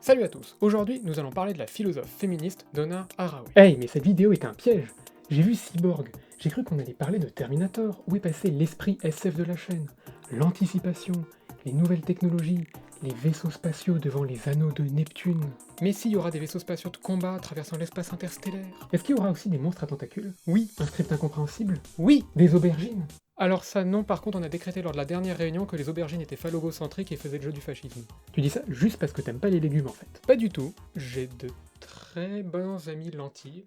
Salut à tous, aujourd'hui nous allons parler de la philosophe féministe Donna Haraway. Hey, mais cette vidéo est un piège! J'ai vu Cyborg, j'ai cru qu'on allait parler de Terminator. Où est passé l'esprit SF de la chaîne? L'anticipation, les nouvelles technologies, les vaisseaux spatiaux devant les anneaux de Neptune. Mais s'il y aura des vaisseaux spatiaux de combat traversant l'espace interstellaire? Est-ce qu'il y aura aussi des monstres à tentacules? Oui. Un script incompréhensible? Oui. Des aubergines? Alors ça non, par contre on a décrété lors de la dernière réunion que les aubergines étaient phallogocentriques et faisaient le jeu du fascisme. Tu dis ça juste parce que t'aimes pas les légumes en fait. Pas du tout, j'ai de très bons amis lentilles.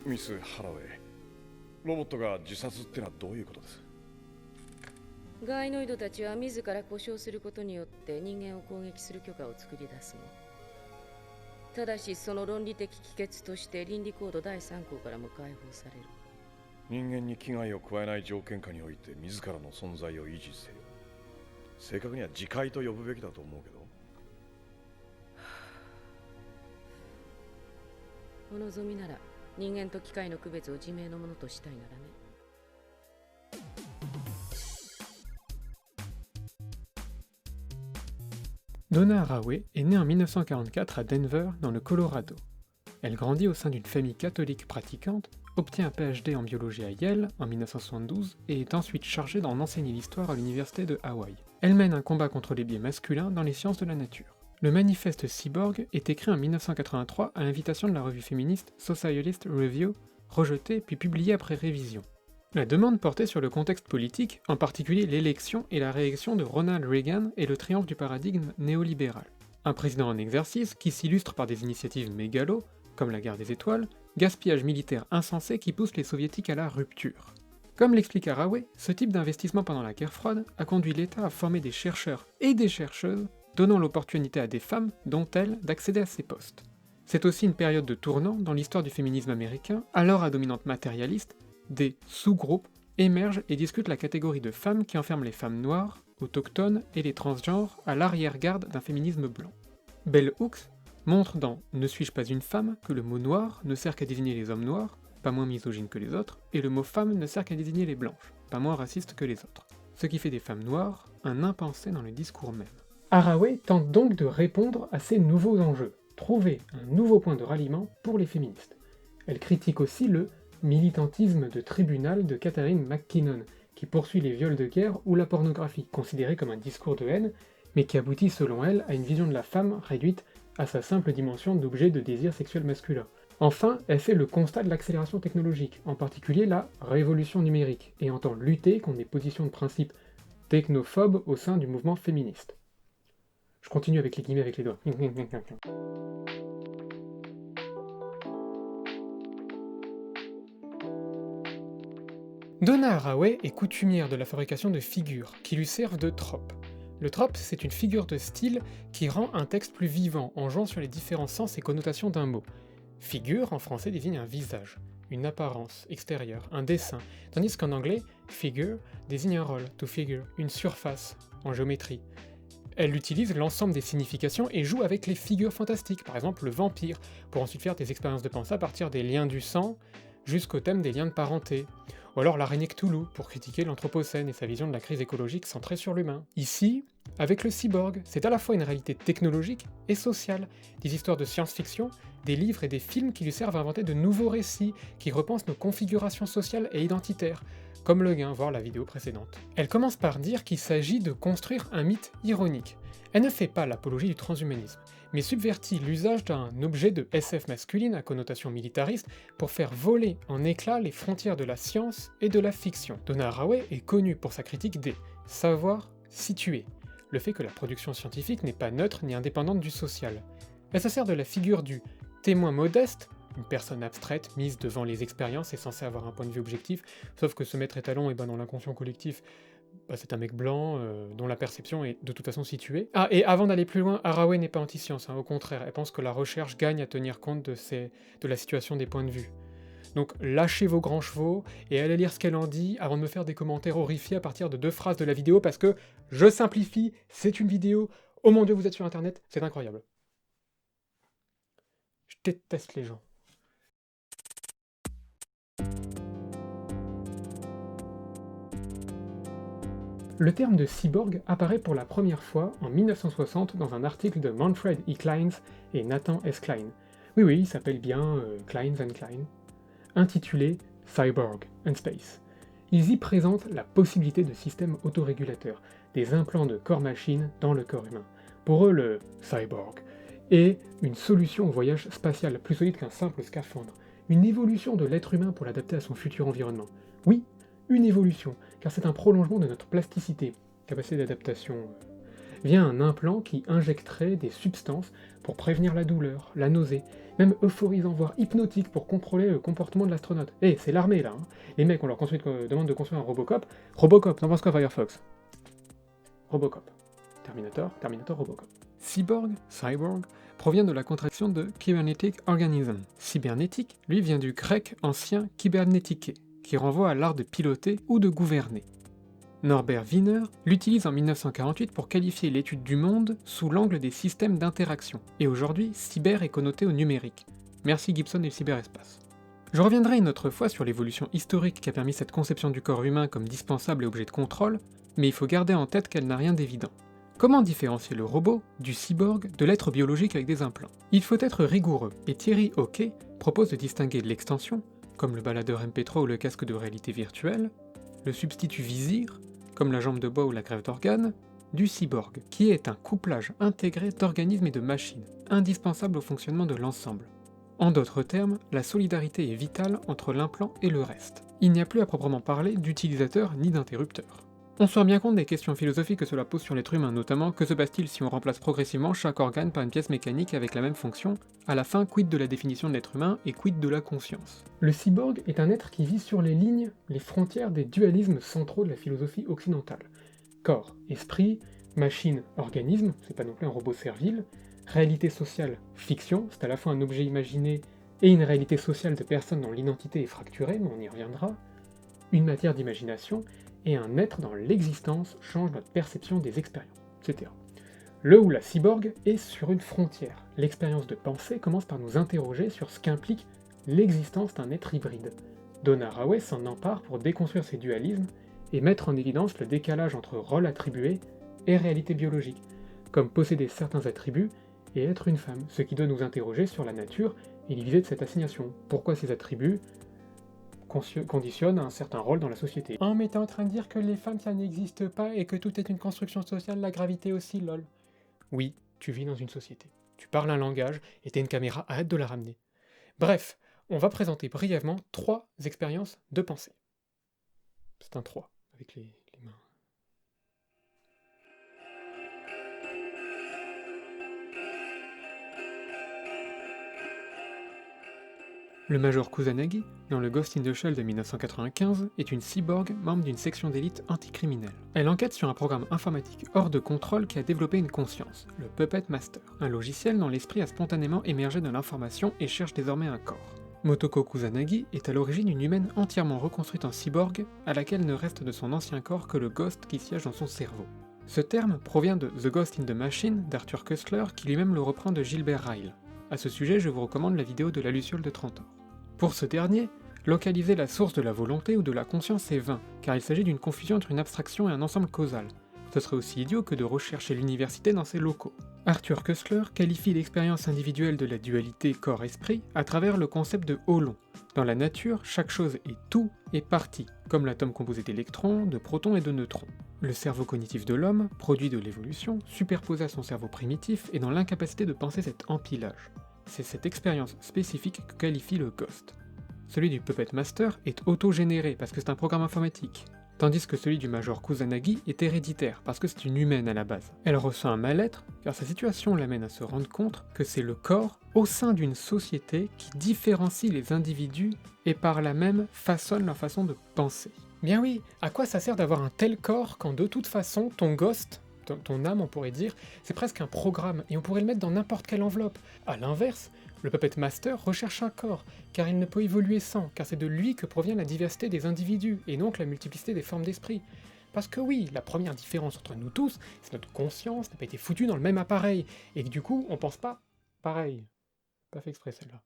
Miss Haraway. ロボットが自殺ってのはどういうことです？ガイノイドたちは自ら故障することによって人間を攻撃する許可を作り出すの。ただしその論理的帰結として倫理コード第3項からも解放される。人間に危害を加えない条件下において自らの存在を維持せよ。正確には自戒と呼ぶべきだと思うけど。お望みなら人間と機械の区別を自明のものとしたいならね。Donna Haraway est née en 1944 à Denver, dans le Colorado. Elle grandit au sein d'une famille catholique pratiquante, obtient un PhD en biologie à Yale en 1972 et est ensuite chargée d'en enseigner l'histoire à l'université de Hawaï. Elle mène un combat contre les biais masculins dans les sciences de la nature. Le manifeste Cyborg est écrit en 1983 à l'invitation de la revue féministe Socialist Review, rejeté puis publié après révision. La demande portait sur le contexte politique, en particulier l'élection et la réélection de Ronald Reagan et le triomphe du paradigme néolibéral. Un président en exercice qui s'illustre par des initiatives mégalos, comme la guerre des étoiles, gaspillage militaire insensé qui pousse les soviétiques à la rupture. Comme l'explique Haraway, ce type d'investissement pendant la guerre froide a conduit l'État à former des chercheurs et des chercheuses, donnant l'opportunité à des femmes, dont elle, d'accéder à ces postes. C'est aussi une période de tournant dans l'histoire du féminisme américain, alors à dominante matérialiste. Des sous-groupes émergent et discutent la catégorie de femmes qui enferme les femmes noires, autochtones et les transgenres à l'arrière-garde d'un féminisme blanc. Bell Hooks montre dans Ne suis-je pas une femme que le mot noir ne sert qu'à désigner les hommes noirs, pas moins misogynes que les autres, et le mot femme ne sert qu'à désigner les blanches, pas moins racistes que les autres. Ce qui fait des femmes noires un impensé dans le discours même. Haraway tente donc de répondre à ces nouveaux enjeux, trouver un nouveau point de ralliement pour les féministes. Elle critique aussi le militantisme de tribunal de Catherine McKinnon, qui poursuit les viols de guerre ou la pornographie, considérés comme un discours de haine, mais qui aboutit selon elle à une vision de la femme réduite à sa simple dimension d'objet de désir sexuel masculin. Enfin, elle fait le constat de l'accélération technologique, en particulier la révolution numérique, et entend lutter contre des positions de principe technophobes au sein du mouvement féministe. Je continue avec les guillemets avec les doigts. Donna Haraway est coutumière de la fabrication de figures, qui lui servent de trope. Le trope, c'est une figure de style qui rend un texte plus vivant, en jouant sur les différents sens et connotations d'un mot. Figure, en français, désigne un visage, une apparence extérieure, un dessin, tandis qu'en anglais, figure désigne un rôle, to figure, une surface, en géométrie. Elle utilise l'ensemble des significations et joue avec les figures fantastiques, par exemple le vampire, pour ensuite faire des expériences de pensée à partir des liens du sang, jusqu'au thème des liens de parenté. Ou alors l'araignée Cthulhu, pour critiquer l'anthropocène et sa vision de la crise écologique centrée sur l'humain. Ici, avec le cyborg, c'est à la fois une réalité technologique et sociale, des histoires de science-fiction, des livres et des films qui lui servent à inventer de nouveaux récits, qui repensent nos configurations sociales et identitaires, comme Le Gain, voir la vidéo précédente. Elle commence par dire qu'il s'agit de construire un mythe ironique. Elle ne fait pas l'apologie du transhumanisme, mais subvertit l'usage d'un objet de SF masculine à connotation militariste pour faire voler en éclats les frontières de la science et de la fiction. Donna Haraway est connue pour sa critique des savoirs situés, le fait que la production scientifique n'est pas neutre ni indépendante du social. Elle se sert de la figure du témoin modeste, une personne abstraite mise devant les expériences et censée avoir un point de vue objectif, sauf que ce maître étalon, dans l'inconscient collectif, c'est un mec blanc dont la perception est de toute façon située. Ah, et avant d'aller plus loin, Haraway n'est pas anti-science, au contraire, elle pense que la recherche gagne à tenir compte de la situation des points de vue. Donc lâchez vos grands chevaux et allez lire ce qu'elle en dit avant de me faire des commentaires horrifiés à partir de 2 phrases de la vidéo, parce que je simplifie, c'est une vidéo, oh mon dieu vous êtes sur internet, c'est incroyable. déteste les gens. Le terme de cyborg apparaît pour la première fois en 1960 dans un article de Manfred E. Clynes et Nathan S. Klein. Oui, il s'appelle bien Clynes & Klein, intitulé Cyborg and Space. Ils y présentent la possibilité de systèmes autorégulateurs, des implants de corps-machine dans le corps humain. Pour eux, le cyborg est une solution au voyage spatial plus solide qu'un simple scaphandre, une évolution de l'être humain pour l'adapter à son futur environnement. Oui, une évolution, car c'est un prolongement de notre plasticité, capacité d'adaptation, via un implant qui injecterait des substances pour prévenir la douleur, la nausée, même euphorisant, voire hypnotique pour contrôler le comportement de l'astronaute. Eh, c'est l'armée là, hein. Les mecs, on leur demande de construire un Robocop. Robocop, t'en penses quoi Firefox? Robocop. Terminator, Robocop. Cyborg, provient de la contraction de Cybernetic Organism. Cybernétique, lui, vient du grec ancien kybernetike, qui renvoie à l'art de piloter ou de gouverner. Norbert Wiener l'utilise en 1948 pour qualifier l'étude du monde sous l'angle des systèmes d'interaction, et aujourd'hui, cyber est connoté au numérique. Merci Gibson et le cyberespace. Je reviendrai une autre fois sur l'évolution historique qui a permis cette conception du corps humain comme dispensable et objet de contrôle, mais il faut garder en tête qu'elle n'a rien d'évident. Comment différencier le robot du cyborg de l'être biologique avec des implants? Il faut être rigoureux, et Thierry Hockey propose de distinguer l'extension, comme le baladeur MP3 ou le casque de réalité virtuelle, le substitut visir, comme la jambe de bois ou la greffe d'organes, du cyborg, qui est un couplage intégré d'organismes et de machines, indispensable au fonctionnement de l'ensemble. En d'autres termes, la solidarité est vitale entre l'implant et le reste. Il n'y a plus à proprement parler d'utilisateur ni d'interrupteur. On se rend bien compte des questions philosophiques que cela pose sur l'être humain, notamment que se passe-t-il si on remplace progressivement chaque organe par une pièce mécanique avec la même fonction? À la fin, quid de la définition de l'être humain et quid de la conscience? Le cyborg est un être qui vit sur les lignes, les frontières des dualismes centraux de la philosophie occidentale. Corps, esprit, machine, organisme, c'est pas non plus un robot servile, réalité sociale, fiction, c'est à la fois un objet imaginé et une réalité sociale de personnes dont l'identité est fracturée, mais on y reviendra, une matière d'imagination, et un être dans l'existence change notre perception des expériences, etc. Le ou la cyborg est sur une frontière. L'expérience de pensée commence par nous interroger sur ce qu'implique l'existence d'un être hybride. Donna Haraway s'en empare pour déconstruire ces dualismes et mettre en évidence le décalage entre rôle attribué et réalité biologique, comme posséder certains attributs et être une femme, ce qui doit nous interroger sur la nature et les visées de cette assignation. Pourquoi ces attributs conditionne un certain rôle dans la société. Oh, mais t'es en train de dire que les femmes ça n'existe pas et que tout est une construction sociale, la gravité aussi, lol. Oui, tu vis dans une société. Tu parles un langage et t'as une caméra, hâte de la ramener. Bref, on va présenter brièvement 3 expériences de pensée. C'est un 3 avec les mains. Le Major Kusanagi, dans le Ghost in the Shell de 1995, est une cyborg membre d'une section d'élite anticriminelle. Elle enquête sur un programme informatique hors de contrôle qui a développé une conscience, le Puppet Master, un logiciel dont l'esprit a spontanément émergé de l'information et cherche désormais un corps. Motoko Kusanagi est à l'origine une humaine entièrement reconstruite en cyborg, à laquelle ne reste de son ancien corps que le ghost qui siège dans son cerveau. Ce terme provient de The Ghost in the Machine d'Arthur Koestler qui lui-même le reprend de Gilbert Ryle. A ce sujet, je vous recommande la vidéo de la Luciole de 30 ans. Pour ce dernier, localiser la source de la volonté ou de la conscience est vain, car il s'agit d'une confusion entre une abstraction et un ensemble causal. Ce serait aussi idiot que de rechercher l'université dans ses locaux. Arthur Koestler qualifie l'expérience individuelle de la dualité corps-esprit à travers le concept de holon. Dans la nature, chaque chose est tout et partie, comme l'atome composé d'électrons, de protons et de neutrons. Le cerveau cognitif de l'homme, produit de l'évolution, superposé à son cerveau primitif, est dans l'incapacité de penser cet empilage. C'est cette expérience spécifique que qualifie le Ghost. Celui du Puppet Master est auto-généré parce que c'est un programme informatique, tandis que celui du Major Kusanagi est héréditaire parce que c'est une humaine à la base. Elle ressent un mal-être car sa situation l'amène à se rendre compte que c'est le corps au sein d'une société qui différencie les individus et par là même façonne leur façon de penser. Bien oui, à quoi ça sert d'avoir un tel corps quand de toute façon ton ghost, ton âme on pourrait dire, c'est presque un programme et on pourrait le mettre dans n'importe quelle enveloppe. A l'inverse, le Puppet Master recherche un corps, car il ne peut évoluer sans, car c'est de lui que provient la diversité des individus, et donc la multiplicité des formes d'esprit. Parce que oui, la première différence entre nous tous, c'est notre conscience n'a pas été foutue dans le même appareil, et que du coup, on pense pas pareil. pas fait exprès celle-là.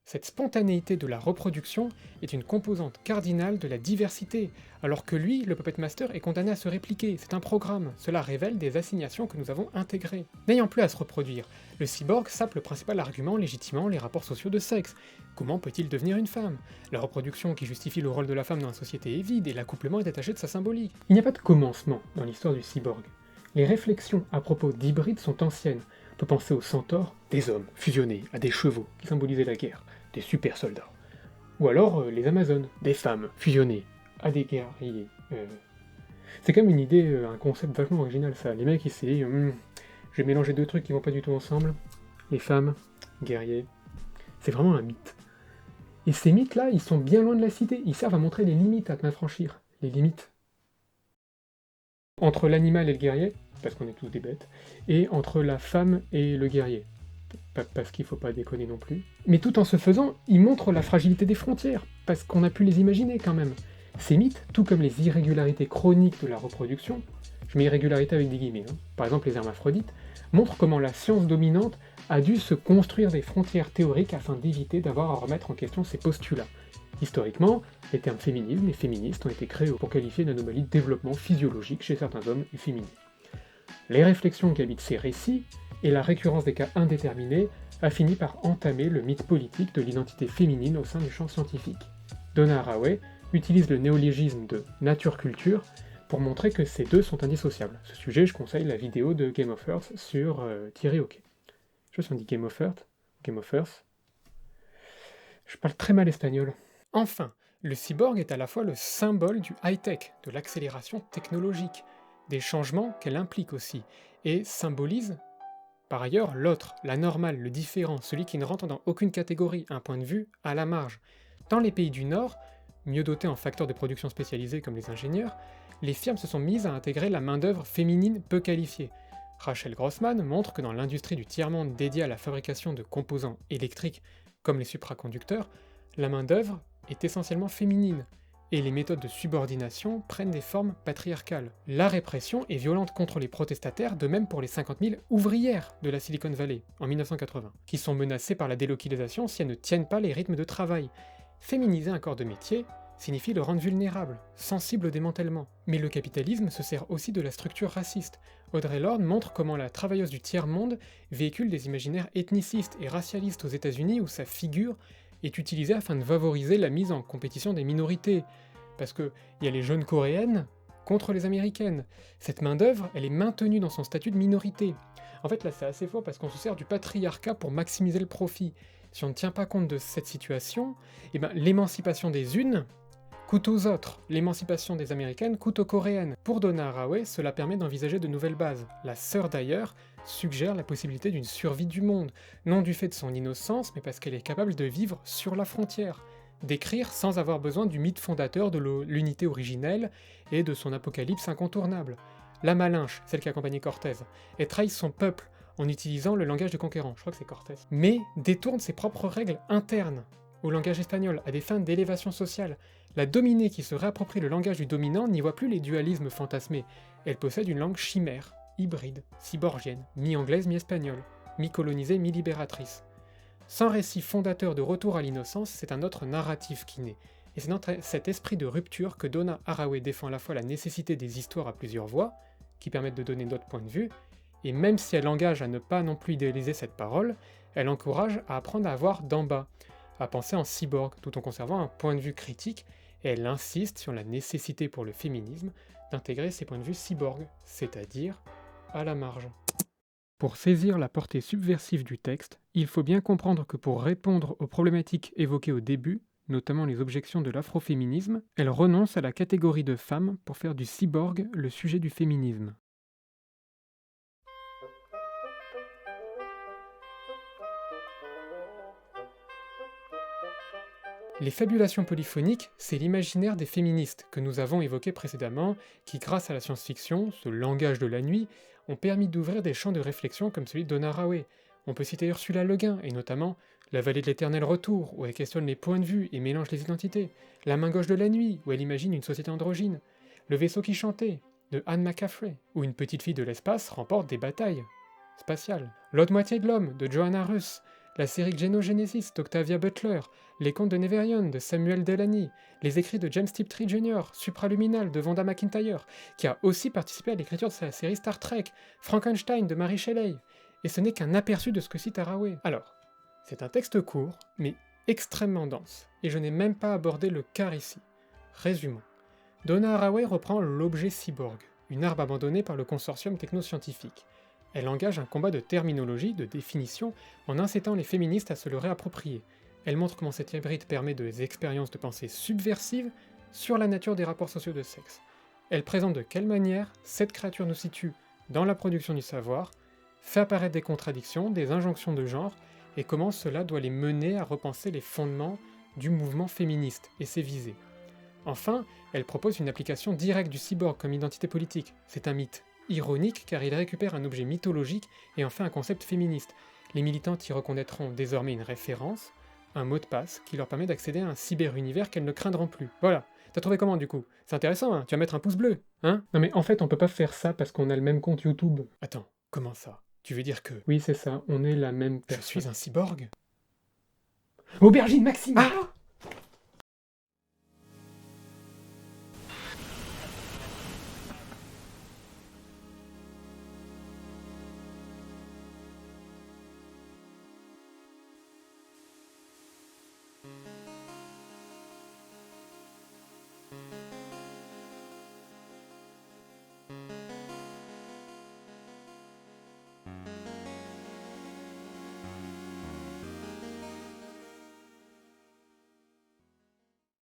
Cette spontanéité de la reproduction est une composante cardinale de la diversité, alors que lui, le Puppet Master, est condamné à se répliquer, c'est un programme, cela révèle des assignations que nous avons intégrées. N'ayant plus à se reproduire, le cyborg sape le principal argument légitimant les rapports sociaux de sexe. Comment peut-il devenir une femme? La reproduction qui justifie le rôle de la femme dans la société est vide et l'accouplement est détaché de sa symbolique. Il n'y a pas de commencement dans l'histoire du cyborg. Les réflexions à propos d'hybrides sont anciennes. On peut penser aux centaures, des hommes fusionnés à des chevaux qui symbolisaient la guerre, des super soldats. Ou alors les Amazones, des femmes fusionnées à des guerriers. C'est quand même une idée, un concept vachement original ça. Les mecs ils se disent, je vais mélanger deux trucs qui vont pas du tout ensemble. Les femmes, guerriers. C'est vraiment un mythe. Et ces mythes-là, ils sont bien loin de la cité. Ils servent à montrer les limites à m'affranchir. Les limites. Entre l'animal et le guerrier, parce qu'on est tous des bêtes, et entre la femme et le guerrier. Parce qu'il faut pas déconner non plus. Mais tout en se faisant, ils montrent la fragilité des frontières, parce qu'on a pu les imaginer quand même. Ces mythes, tout comme les irrégularités chroniques de la reproduction, je mets irrégularité avec des guillemets, par exemple les hermaphrodites, montrent comment la science dominante a dû se construire des frontières théoriques afin d'éviter d'avoir à remettre en question ces postulats. Historiquement, les termes féminisme et féministe ont été créés pour qualifier une anomalie de développement physiologique chez certains hommes et féminins. Les réflexions qui habitent ces récits, et la récurrence des cas indéterminés, a fini par entamer le mythe politique de l'identité féminine au sein du champ scientifique. Donna Haraway utilise le néologisme de nature-culture pour montrer que ces deux sont indissociables. À ce sujet, je conseille la vidéo de Game of Earth sur Thierry Hockey. Je sais pas si on dit Game of Earth, Game of Earth. Je parle très mal espagnol. Enfin, le cyborg est à la fois le symbole du high-tech, de l'accélération technologique, des changements qu'elle implique aussi, et symbolise par ailleurs l'autre, la normale, le différent, celui qui ne rentre dans aucune catégorie, un point de vue à la marge. Dans les pays du Nord, mieux dotés en facteurs de production spécialisés comme les ingénieurs, les firmes se sont mises à intégrer la main-d'œuvre féminine peu qualifiée. Rachel Grossman montre que dans l'industrie du tiers-monde dédiée à la fabrication de composants électriques comme les supraconducteurs, la main-d'œuvre est essentiellement féminine, et les méthodes de subordination prennent des formes patriarcales. La répression est violente contre les protestataires, de même pour les 50 000 ouvrières de la Silicon Valley, en 1980, qui sont menacées par la délocalisation si elles ne tiennent pas les rythmes de travail. Féminiser un corps de métier signifie le rendre vulnérable, sensible au démantèlement. Mais le capitalisme se sert aussi de la structure raciste. Audre Lorde montre comment la travailleuse du tiers-monde véhicule des imaginaires ethnicistes et racialistes aux États-Unis où sa figure est utilisée afin de favoriser la mise en compétition des minorités. Parce qu'il y a les jeunes coréennes contre les américaines. Cette main-d'œuvre, elle est maintenue dans son statut de minorité. En fait, là, c'est assez fort parce qu'on se sert du patriarcat pour maximiser le profit. Si on ne tient pas compte de cette situation, eh ben, l'émancipation des unes coûte aux autres. L'émancipation des américaines coûte aux coréennes. Pour Donna Haraway, cela permet d'envisager de nouvelles bases. La sœur d'ailleurs suggère la possibilité d'une survie du monde, non du fait de son innocence, mais parce qu'elle est capable de vivre sur la frontière, d'écrire sans avoir besoin du mythe fondateur de l'unité originelle et de son apocalypse incontournable. La Malinche, celle qui accompagnait Cortés, elle trahit son peuple en utilisant le langage du conquérant, je crois que c'est Cortés, mais détourne ses propres règles internes au langage espagnol à des fins d'élévation sociale. La dominée qui se réapproprie le langage du dominant n'y voit plus les dualismes fantasmés, elle possède une langue chimère, hybride, cyborgienne, mi-anglaise, mi-espagnole, mi-colonisée, mi-libératrice. Sans récit fondateur de retour à l'innocence, c'est un autre narratif qui naît. Et c'est dans cet esprit de rupture que Donna Haraway défend à la fois la nécessité des histoires à plusieurs voix, qui permettent de donner d'autres points de vue, et même si elle engage à ne pas non plus idéaliser cette parole, elle encourage à apprendre à voir d'en bas, à penser en cyborg, tout en conservant un point de vue critique, et elle insiste sur la nécessité pour le féminisme d'intégrer ces points de vue cyborg, c'est-à-dire à la marge. Pour saisir la portée subversive du texte, il faut bien comprendre que pour répondre aux problématiques évoquées au début, notamment les objections de l'afroféminisme, elle renonce à la catégorie de femme pour faire du cyborg le sujet du féminisme. Les fabulations polyphoniques, c'est l'imaginaire des féministes que nous avons évoqué précédemment, qui grâce à la science-fiction, ce langage de la nuit, ont permis d'ouvrir des champs de réflexion comme celui de Donna Haraway. On peut citer Ursula Le Guin, et notamment La vallée de l'éternel retour, où elle questionne les points de vue et mélange les identités, La main gauche de la nuit, où elle imagine une société androgyne, Le vaisseau qui chantait, de Anne McCaffrey, où une petite fille de l'espace remporte des batailles spatiales, L'autre moitié de l'homme, de Johanna Russ, la série Xenogenesis d'Octavia Butler, les contes de Neverion de Samuel Delany, les écrits de James Tiptree Jr., Supraluminal de Vanda McIntyre, qui a aussi participé à l'écriture de la série Star Trek, Frankenstein de Mary Shelley, et ce n'est qu'un aperçu de ce que cite Haraway. Alors, c'est un texte court, mais extrêmement dense, et je n'ai même pas abordé le quart ici. Résumons. Donna Haraway reprend l'objet cyborg, une arme abandonnée par le consortium technoscientifique. Elle engage un combat de terminologie, de définition, en incitant les féministes à se le réapproprier. Elle montre comment cet hybride permet des expériences de pensée subversives sur la nature des rapports sociaux de sexe. Elle présente de quelle manière cette créature nous situe dans la production du savoir, fait apparaître des contradictions, des injonctions de genre, et comment cela doit les mener à repenser les fondements du mouvement féministe et ses visées. Enfin, elle propose une application directe du cyborg comme identité politique. C'est un mythe ironique car il récupère un objet mythologique et en fait un concept féministe. Les militantes y reconnaîtront désormais une référence, un mot de passe qui leur permet d'accéder à un cyber-univers qu'elles ne craindront plus. Voilà. T'as trouvé comment du coup? C'est intéressant, hein? Tu vas mettre un pouce bleu, hein? Non mais en fait, on peut pas faire ça parce qu'on a le même compte YouTube. Attends, comment ça? Tu veux dire que Oui, c'est ça, on est la même je personne. suis un cyborg? Aubergine Maxime! Ah!